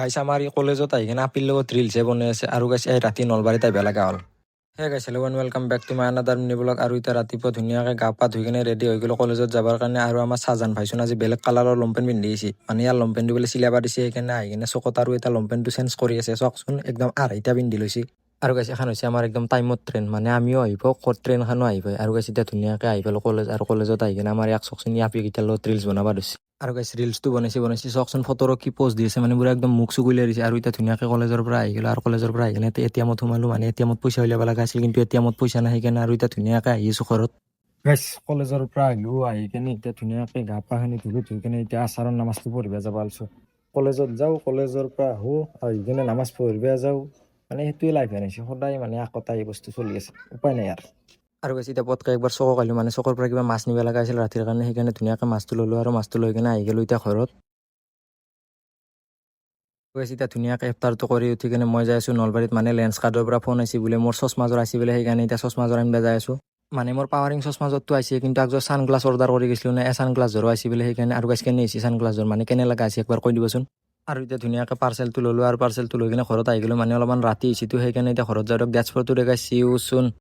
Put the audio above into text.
গাইছ আমাৰ এই কলেজত আহি কিনে আপিৰ লগত ৰিলছে বনাই আছে আৰু গাইছ এই ৰাতি নলবাৰীত আহিব লগা হ'ল। Hey guys hello' and welcome back to my another mini blog. আৰু এতিয়া ৰাতিপুৱা ধুনীয়াকৈ গা পা ধুই কিনে ৰেডি হৈ গ'লো কলেজত যাবৰ কাৰণে। আৰু আমাৰ চাহজান ভাইচোন আজি বেলেগ কালাৰৰ লংপেণ্ট পিন্ধি আহিছে, মানে ইয়াৰ লংপেণ্টটো বোলে চিলাব দিছে, সেইকাৰণে আহি কিনে চকত আৰু এটা লংপেণ্টটো চেঞ্জ কৰি আছে। চাওকচোন একদম আঢ়ৈটা পিন্ধি লৈছে। আৰু গাইছ এখন হৈছে আমাৰ একদম টাইমত ট্ৰেইন, মানে আমিও আহিব ক'ত ট্ৰেইনখনো আহিব। আৰু গাইছ এতিয়া ধুনীয়াকৈ আহি পেলাই কলেজ, আৰু কলেজত আহি কিনে আমাৰ ইয়াক চাওকচোন আপীকেইটাৰ লগত ৰিলচ বনাব দিছে। আৰু গাইছ ৰিলচটো বনাইছে চাওকচোন, ফটোৰ কি পোষ্ট দি আছে, মানে পুৰা একদম মুখ চুখ উলিয়াই দিছে। আৰু এতিয়া ধুনীয়াকৈ কলেজৰ পৰা আহি গ'লো, আৰু কলেজৰ পৰা আহি কিনে এটিএমত সোমালো, মানে এটিএমত পইচা উলিয়াব লগা আছিল, কিন্তু এটিএমত পইচা নাই, সেইকাৰণে আৰু এতিয়া ধুনীয়াকৈ আহি আছোঁ ঘৰত। গাইছ কলেজৰ পৰা আহিলো, আহি কিনে এতিয়া ধুনীয়াকৈ গা পাখিনি ধুই কিনে এতিয়া আচাৰৰ নামাজটো পঢ়িব যাব আলছোঁ। কলেজত যাওঁ, কলেজৰ পৰা আহোঁ, আহি কিনে নামাজ পঢ়িব যাওঁ, মানে সেইটোৱে লাইফ আনিছে সদায়, মানে একতাই এই বস্তু চলি আছে, উপায় নাই আৰু। আৰু বেছি এতিয়া পটকৈ একবাৰ চকক আহিলোঁ, মানে চকৰ পৰা কিবা মাছ নিব লগা আছিল ৰাতিৰ কাৰণে, সেইকাৰণে ধুনীয়াকৈ মাছটো ল'লোঁ, আৰু মাছটো লৈ কিনে আহি গ'লোঁ এতিয়া ঘৰত। এতিয়া ধুনীয়াকৈ ইফতাৰটো কৰি উঠি কিনে মই যাই আছোঁ নলবাৰীত, মানে লেন্স কাৰ্ডৰ পৰা ফোন আহিছে বোলে, মোৰ চশমাযোৰ আছে বোলে, সেইকাৰণে এতিয়া চশমাযোৰ আনিব যাই আছোঁ। মানে মোৰ পাৱাৰিং চশমাযোৰটো আছে, কিন্তু একযোৰ ছানগ্লাছ অৰ্ডাৰ কৰি গৈছিলোঁ নে, ছানগ্লাছযোৰো আছে বোলে, সেইকাৰণে। আৰু গাইছ কেনে আহিছে ছানগ্লাছযোৰ, মানে কেনে লগা আছে একবাৰ কৈ দিবচোন। আৰু এতিয়া ধুনীয়াকৈ পাৰ্চেলটো ল'লোঁ, আৰু পাৰ্চেলটো লৈ কিনে ঘৰত আহি গ'লোঁ, মানে অলপমান ৰাতি হৈছেতো, সেইকাৰণে এতিয়া ঘৰত যাওঁ। ডেটছ ফৰ টুডে গাইছ, চি ইউ চুন।